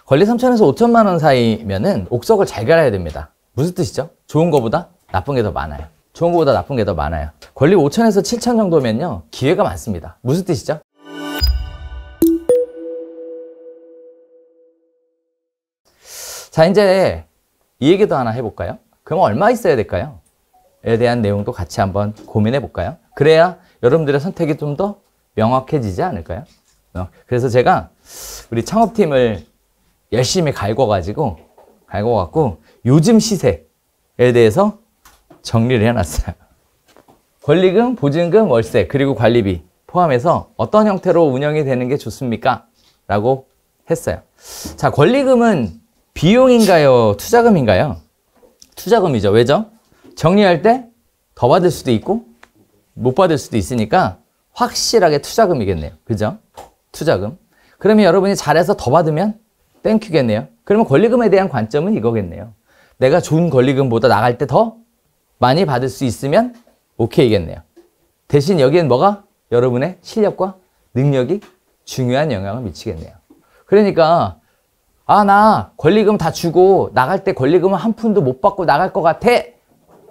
권리 3천에서 5천만 원 사이면은 옥석을 잘 갈아야 됩니다. 무슨 뜻이죠? 좋은 거보다 나쁜 게 더 많아요. 좋은 거보다 나쁜 게 더 많아요. 권리 5천에서 7천 정도면요, 기회가 많습니다. 무슨 뜻이죠? 자, 이제 이 얘기도 하나 해볼까요? 그럼 얼마 있어야 될까요? 에 대한 내용도 같이 한번 고민해 볼까요? 그래야 여러분들의 선택이 좀 더 명확해지지 않을까요? 그래서 제가 우리 창업팀을 열심히 갈궈갖고 요즘 시세에 대해서 정리를 해놨어요. 권리금, 보증금, 월세, 그리고 관리비 포함해서 어떤 형태로 운영이 되는 게 좋습니까? 라고 했어요. 자, 권리금은 비용인가요? 투자금인가요? 투자금이죠. 왜죠? 정리할 때 더 받을 수도 있고 못 받을 수도 있으니까 확실하게 투자금이겠네요. 그죠? 투자금. 그러면 여러분이 잘해서 더 받으면 땡큐겠네요. 그러면 권리금에 대한 관점은 이거겠네요. 내가 좋은 권리금보다 나갈 때 더 많이 받을 수 있으면 오케이겠네요. 대신 여기엔 뭐가? 여러분의 실력과 능력이 중요한 영향을 미치겠네요. 그러니까 나 권리금 다 주고 나갈 때 권리금은 한 푼도 못 받고 나갈 것 같아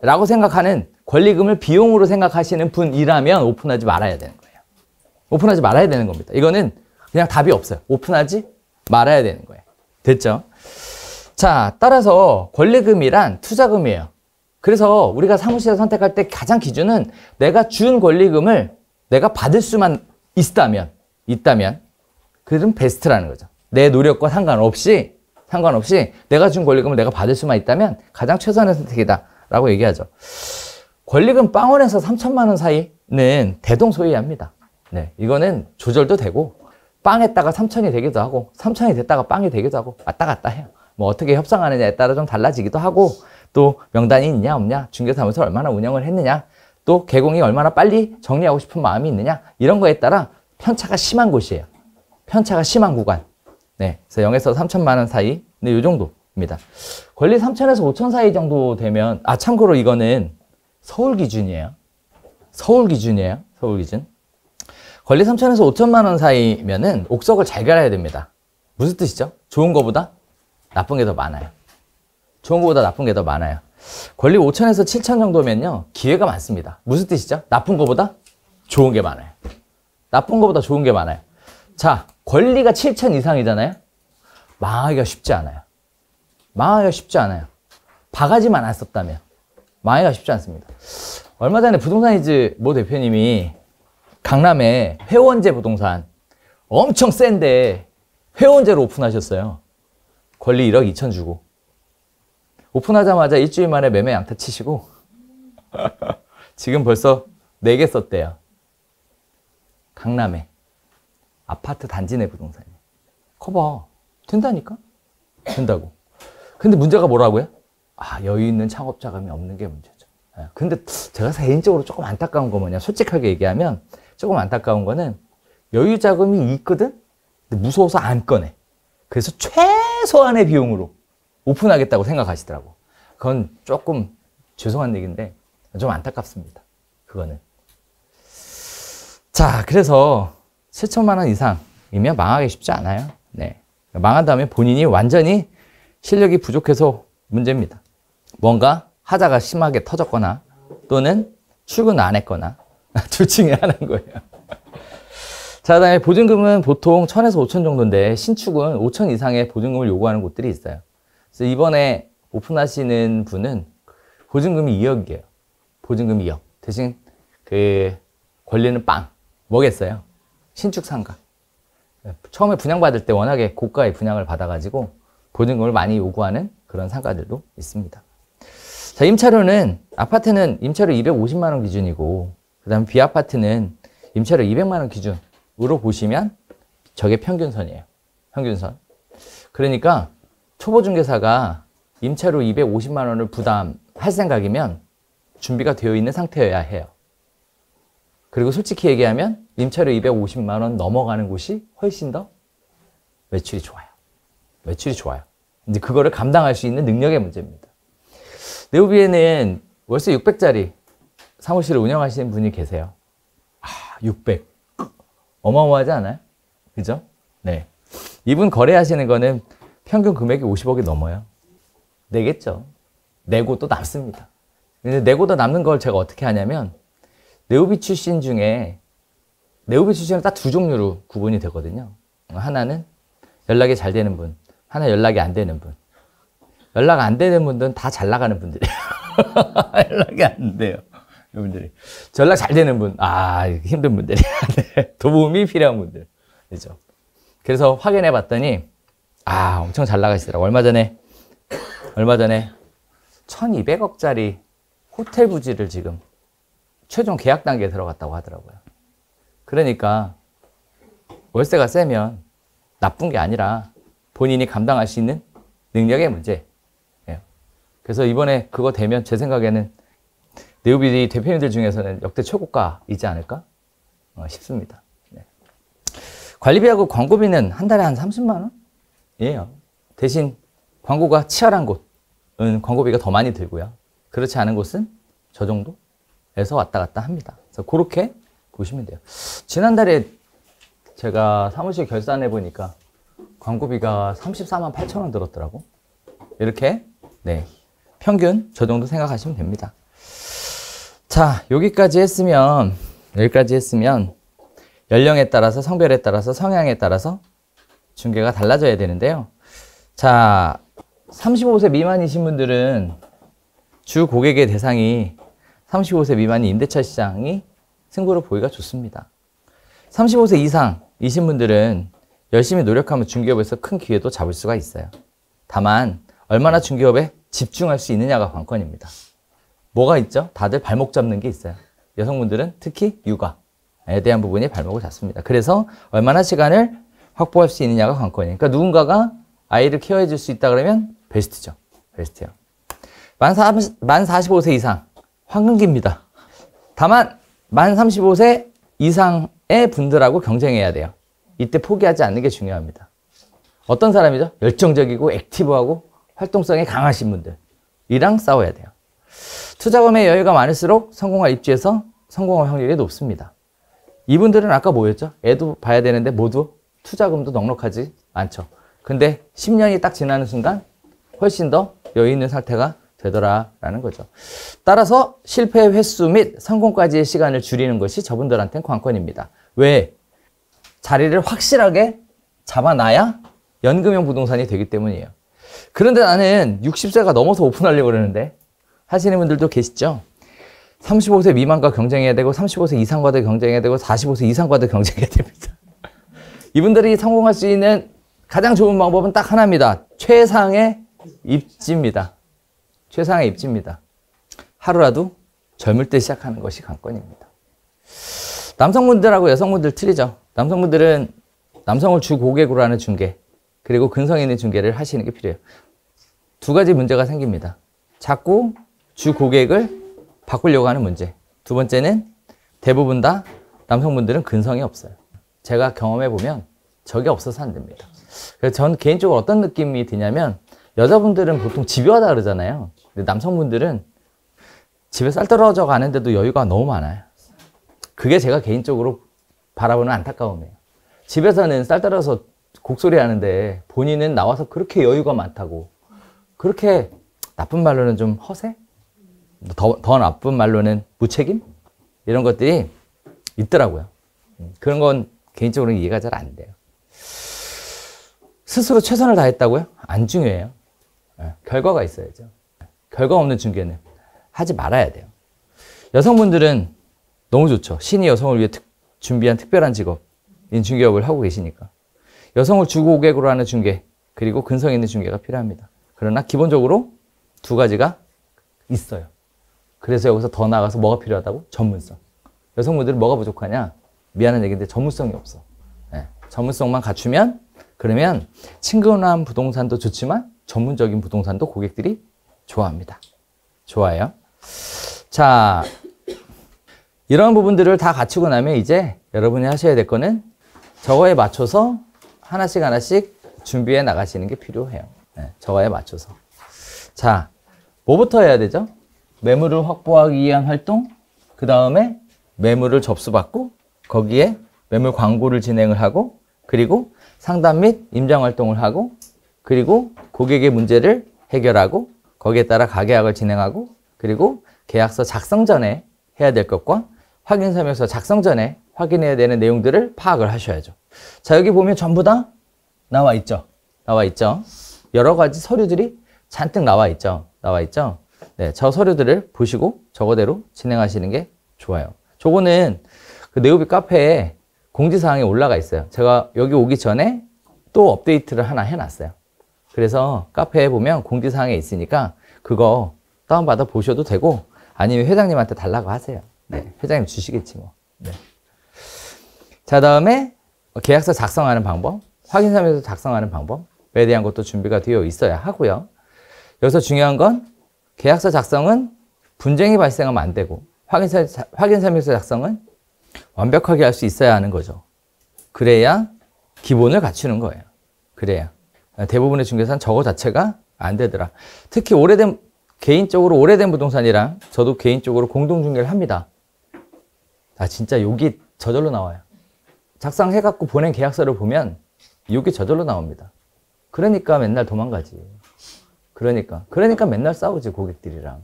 라고 생각하는, 권리금을 비용으로 생각하시는 분이라면 오픈하지 말아야 되는 거예요. 오픈하지 말아야 되는 겁니다. 이거는 그냥 답이 없어요. 오픈하지 말아야 되는 거예요. 됐죠? 자, 따라서 권리금이란 투자금이에요. 그래서 우리가 사무실을 선택할 때 가장 기준은 내가 준 권리금을 내가 받을 수만 있다면 그럼 베스트라는 거죠. 내 노력과 상관없이 내가 준 권리금을 내가 받을 수만 있다면 가장 최선의 선택이다 라고 얘기하죠. 권리금 0원에서 3천만 원 사이는 대동소이합니다. 네, 이거는 조절도 되고 빵했다가 3천이 되기도 하고 3천이 됐다가 빵이 되기도 하고 왔다 갔다 해요. 뭐 어떻게 협상하느냐에 따라 좀 달라지기도 하고, 또 명단이 있냐 없냐, 중개사무소 얼마나 운영을 했느냐, 또 개공이 얼마나 빨리 정리하고 싶은 마음이 있느냐, 이런 거에 따라 편차가 심한 곳이에요. 편차가 심한 구간. 네, 그래서 0에서 3천만 원 사이, 네, 이 정도입니다. 권리 3천에서 5천 사이 정도 되면, 참고로 이거는 서울 기준이에요. 서울 기준. 권리 3천에서 5천만 원 사이면은 옥석을 잘 갈아야 됩니다. 무슨 뜻이죠? 좋은 거보다 나쁜 게 더 많아요. 좋은 거보다 나쁜 게 더 많아요. 권리 5천에서 7천 정도면요, 기회가 많습니다. 무슨 뜻이죠? 나쁜 거보다 좋은 게 많아요. 나쁜 거보다 좋은 게 많아요. 자, 권리가 7천 이상이잖아요? 망하기가 쉽지 않아요. 바가지만 안 썼다면 망하기가 쉽지 않습니다. 얼마 전에 부동산이즈 모 대표님이 강남에 회원제 부동산 엄청 센데 회원제로 오픈하셨어요. 권리 1억 2천 주고. 오픈하자마자 일주일 만에 매매 양타 치시고 지금 벌써 4개 썼대요. 강남에 아파트 단지 내 부동산이에요. 커봐. 된다니까? 된다고. 근데 문제가 뭐라고요? 여유 있는 창업 자금이 없는 게 문제죠. 근데 제가 개인적으로 조금 안타까운 거 뭐냐, 솔직하게 얘기하면 조금 안타까운 거는 여유 자금이 있거든? 근데 무서워서 안 꺼내. 그래서 최소한의 비용으로 오픈하겠다고 생각하시더라고. 그건 조금 죄송한 얘기인데 좀 안타깝습니다. 그거는. 자, 그래서 7천만 원 이상이면 망하기 쉽지 않아요. 네. 망한 다음에 본인이 완전히 실력이 부족해서 문제입니다. 뭔가 하자가 심하게 터졌거나 또는 출근 안 했거나 둘 중에 하나인 거예요. 자, 그다음에 보증금은 보통 1,000에서 5천 정도인데 신축은 5천 이상의 보증금을 요구하는 곳들이 있어요. 그래서 이번에 오픈하시는 분은 보증금이 2억이에요. 보증금이 2억. 대신 그 권리는 빵. 뭐겠어요? 신축 상가. 처음에 분양받을 때 워낙에 고가의 분양을 받아가지고 보증금을 많이 요구하는 그런 상가들도 있습니다. 자, 임차료는, 아파트는 임차료 250만 원 기준이고, 그 다음에 B아파트는 임차료 200만 원 기준으로 보시면 저게 평균선이에요. 평균선. 그러니까 초보중개사가 임차료 250만 원을 부담할 생각이면 준비가 되어 있는 상태여야 해요. 그리고 솔직히 얘기하면 임차료 250만 원 넘어가는 곳이 훨씬 더 매출이 좋아요. 매출이 좋아요. 이제 그거를 감당할 수 있는 능력의 문제입니다. 네오비에는 월세 600짜리 사무실을 운영하시는 분이 계세요. 600. 어마어마하지 않아요? 그죠? 네. 이분 거래하시는 거는 평균 금액이 50억이 넘어요. 내겠죠. 내고도 남습니다. 근데 내고도 남는 걸 제가 어떻게 하냐면 네오비 출신 중에 네오비 출신은 딱 두 종류로 구분이 되거든요. 하나는 연락이 잘 되는 분, 하나 연락이 안 되는 분. 연락 안 되는 분들은 다 잘 나가는 분들이에요. 연락이 안 돼요. 이분들이. 연락 잘 되는 분, 힘든 분들이야. 네. 도움이 필요한 분들. 그죠. 그래서 확인해 봤더니, 엄청 잘 나가시더라고요. 얼마 전에 1200억짜리 호텔 부지를 지금 최종 계약 단계에 들어갔다고 하더라고요. 그러니까 월세가 세면 나쁜 게 아니라 본인이 감당할 수 있는 능력의 문제예요. 그래서 이번에 그거 되면 제 생각에는 네오비 대표님들 중에서는 역대 최고가이지 않을까 싶습니다. 네. 관리비하고 광고비는 한 달에 한 30만 원이에요. 대신 광고가 치열한 곳은 광고비가 더 많이 들고요. 그렇지 않은 곳은 저 정도에서 왔다 갔다 합니다. 그래서 그렇게 보시면 돼요. 지난달에 제가 사무실 결산해 보니까 광고비가 34만 8천 원 들었더라고. 이렇게 네, 평균 저 정도 생각하시면 됩니다. 자, 여기까지 했으면 연령에 따라서, 성별에 따라서, 성향에 따라서 중개가 달라져야 되는데요. 자, 35세 미만이신 분들은 주 고객의 대상이 35세 미만인 임대차 시장이 승부를 보기가 좋습니다. 35세 이상이신 분들은 열심히 노력하면 중개업에서 큰 기회도 잡을 수가 있어요. 다만 얼마나 중개업에 집중할 수 있느냐가 관건입니다. 뭐가 있죠? 다들 발목 잡는 게 있어요. 여성분들은 특히 육아에 대한 부분이 발목을 잡습니다. 그래서 얼마나 시간을 확보할 수 있느냐가 관건이에요. 그러니까 누군가가 아이를 케어해 줄 수 있다 그러면 베스트죠. 베스트요. 만 45세 이상 황금기입니다. 다만 만 35세 이상의 분들하고 경쟁해야 돼요. 이때 포기하지 않는 게 중요합니다. 어떤 사람이죠? 열정적이고 액티브하고 활동성이 강하신 분들이랑 싸워야 돼요. 투자금의 여유가 많을수록 성공할 입지에서 성공할 확률이 높습니다. 이분들은 아까 뭐였죠? 애도 봐야 되는데 모두 투자금도 넉넉하지 않죠. 근데 10년이 딱 지나는 순간 훨씬 더 여유 있는 상태가 되더라라는 거죠. 따라서 실패 횟수 및 성공까지의 시간을 줄이는 것이 저분들한테는 관건입니다. 왜? 자리를 확실하게 잡아놔야 연금형 부동산이 되기 때문이에요. 그런데 나는 60세가 넘어서 오픈하려고 그러는데 하시는 분들도 계시죠? 35세 미만과 경쟁해야 되고 35세 이상과도 경쟁해야 되고 45세 이상과도 경쟁해야 됩니다. 이분들이 성공할 수 있는 가장 좋은 방법은 딱 하나입니다. 최상의 입지입니다. 최상의 입지입니다. 하루라도 젊을 때 시작하는 것이 관건입니다. 남성분들하고 여성분들 틀리죠. 남성분들은 남성을 주 고객으로 하는 중개 그리고 근성 있는 중개를 하시는 게 필요해요. 두 가지 문제가 생깁니다. 자꾸 주 고객을 바꾸려고 하는 문제. 두 번째는 대부분 다 남성분들은 근성이 없어요. 제가 경험해보면 저게 없어서 안 됩니다. 그래서 전 개인적으로 어떤 느낌이 드냐면 여자분들은 보통 집요하다 그러잖아요. 근데 남성분들은 집에 쌀 떨어져 가는데도 여유가 너무 많아요. 그게 제가 개인적으로 바라보는 안타까움이에요. 집에서는 쌀 떨어서 곡소리 하는데 본인은 나와서 그렇게 여유가 많다고. 그렇게 나쁜 말로는 좀 허세? 더 나쁜 말로는 무책임? 이런 것들이 있더라고요. 그런 건 개인적으로 이해가 잘 안 돼요. 스스로 최선을 다했다고요? 안 중요해요. 결과가 있어야죠. 결과 없는 중개는 하지 말아야 돼요. 여성분들은 너무 좋죠. 신이 여성을 위해 준비한 특별한 직업인 중개업을 하고 계시니까. 여성을 주 고객으로 하는 중개, 그리고 근성 있는 중개가 필요합니다. 그러나 기본적으로 두 가지가 있어요. 그래서 여기서 더 나아가서 뭐가 필요하다고? 전문성. 여성분들은 뭐가 부족하냐? 미안한 얘기인데 전문성이 없어. 네. 전문성만 갖추면 그러면 친근한 부동산도 좋지만 전문적인 부동산도 고객들이 좋아합니다. 좋아요. 자, 이런 부분들을 다 갖추고 나면 이제 여러분이 하셔야 될 거는 저거에 맞춰서 하나씩 준비해 나가시는 게 필요해요. 네, 저거에 맞춰서. 자, 뭐부터 해야 되죠? 매물을 확보하기 위한 활동, 그 다음에 매물을 접수받고 거기에 매물 광고를 진행을 하고 그리고 상담 및 임장 활동을 하고 그리고 고객의 문제를 해결하고 거기에 따라 가계약을 진행하고 그리고 계약서 작성 전에 해야 될 것과 확인 설명서 작성 전에 확인해야 되는 내용들을 파악을 하셔야죠. 자, 여기 보면 전부 다 나와 있죠. 나와 있죠. 여러 가지 서류들이 잔뜩 나와 있죠. 나와 있죠. 네, 저 서류들을 보시고 저거대로 진행하시는 게 좋아요. 저거는 그 네오비 카페에 공지사항에 올라가 있어요. 제가 여기 오기 전에 또 업데이트를 하나 해놨어요. 그래서 카페에 보면 공지사항에 있으니까 그거 다운받아 보셔도 되고 아니면 회장님한테 달라고 하세요. 네, 회장님 주시겠지 뭐. 네. 자, 다음에 계약서 작성하는 방법, 확인서면서 작성하는 방법에 대한 것도 준비가 되어 있어야 하고요. 여기서 중요한 건 계약서 작성은 분쟁이 발생하면 안 되고 확인서면서 작성은 완벽하게 할 수 있어야 하는 거죠. 그래야 기본을 갖추는 거예요. 그래야. 대부분의 중개사는 저거 자체가 안 되더라. 특히 개인적으로 오래된 부동산이랑 저도 개인적으로 공동중개를 합니다. 아, 진짜 욕이 저절로 나와요. 작성해갖고 보낸 계약서를 보면 욕이 저절로 나옵니다. 그러니까 맨날 도망가지. 그러니까 맨날 싸우지, 고객들이랑.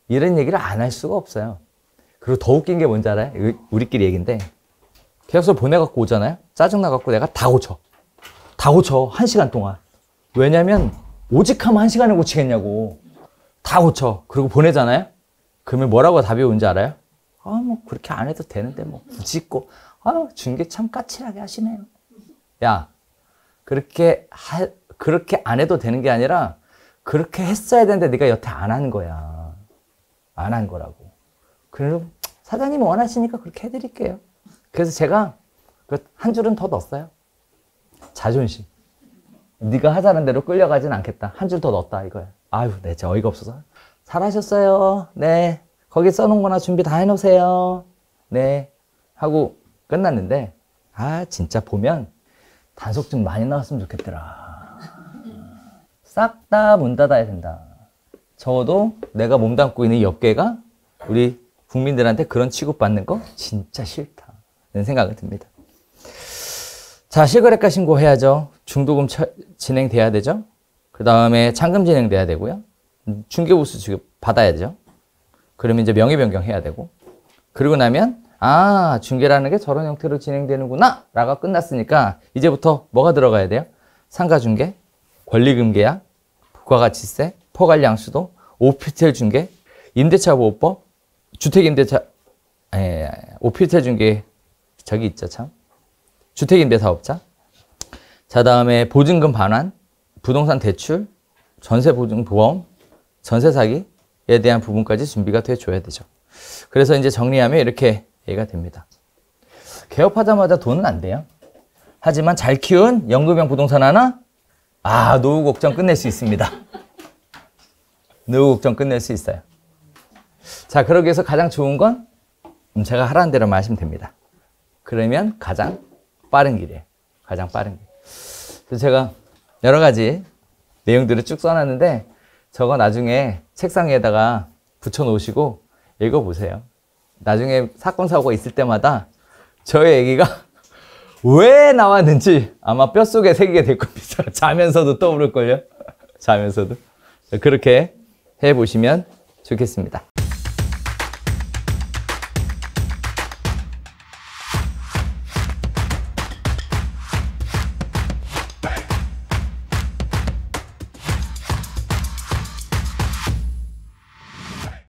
이런 얘기를 안 할 수가 없어요. 그리고 더 웃긴 게 뭔지 알아요? 우리끼리 얘기인데, 계약서 보내갖고 오잖아요? 짜증나갖고 내가 다 고쳐. 다 고쳐. 1시간 동안. 왜냐면, 오직 하면 1시간을 고치겠냐고. 다 고쳐. 그리고 보내잖아요? 그러면 뭐라고 답이 오는지 알아요? 아, 뭐, 그렇게 안 해도 되는데, 뭐, 굳이 있고. 아, 중개 참 까칠하게 하시네요. 야, 그렇게 안 해도 되는 게 아니라, 그렇게 했어야 되는데 네가 여태 안 한 거야. 안 한 거라고. 그래서 사장님이 원하시니까 그렇게 해드릴게요. 그래서 제가 한 줄은 더 넣었어요. 자존심. 네가 하자는 대로 끌려가진 않겠다. 한 줄 더 넣었다 이거야. 아유, 네, 진짜 어이가 없어서. 잘하셨어요. 네. 거기 써놓은 거나 준비 다 해놓으세요. 네. 하고 끝났는데, 아, 진짜 보면 단속 좀 많이 나왔으면 좋겠더라. 싹 다 문 닫아야 된다. 적어도 내가 몸담고 있는 이 업계가 우리 국민들한테 그런 취급받는 거 진짜 싫다. 이런 생각이 듭니다. 자, 실거래가 신고해야죠. 중도금 진행돼야 되죠. 그 다음에 잔금 진행돼야 되고요. 중개보수 지급 받아야죠. 그러면 이제 명의 변경해야 되고. 그리고 나면 아, 중개라는 게 저런 형태로 진행되는구나 라가 끝났으니까 이제부터 뭐가 들어가야 돼요? 상가중개, 권리금 계약, 부가가치세, 포괄양수도, 오피스텔 중개, 임대차 보호법, 주택임대차, 오피스텔 중개, 저기 있죠, 참. 주택임대사업자. 자, 다음에 보증금 반환, 부동산 대출, 전세보증보험, 전세사기에 대한 부분까지 준비가 돼줘야 되죠. 그래서 이제 정리하면 이렇게 얘기가 됩니다. 개업하자마자 돈은 안 돼요. 하지만 잘 키운 연금형 부동산 하나, 아, 노후 걱정 끝낼 수 있습니다. 노후 걱정 끝낼 수 있어요. 자, 그러기 위해서 가장 좋은 건 제가 하라는 대로 하시면 됩니다. 그러면 가장 빠른 길이에요. 가장 빠른 길. 그래서 제가 여러 가지 내용들을 쭉 써놨는데 저거 나중에 책상 위에다가 붙여놓으시고 읽어보세요. 나중에 사건, 사고가 있을 때마다 저의 얘기가 왜 나왔는지 아마 뼛속에 새기게 될 겁니다. 자면서도 떠오를걸요. 자면서도. 그렇게 해보시면 좋겠습니다.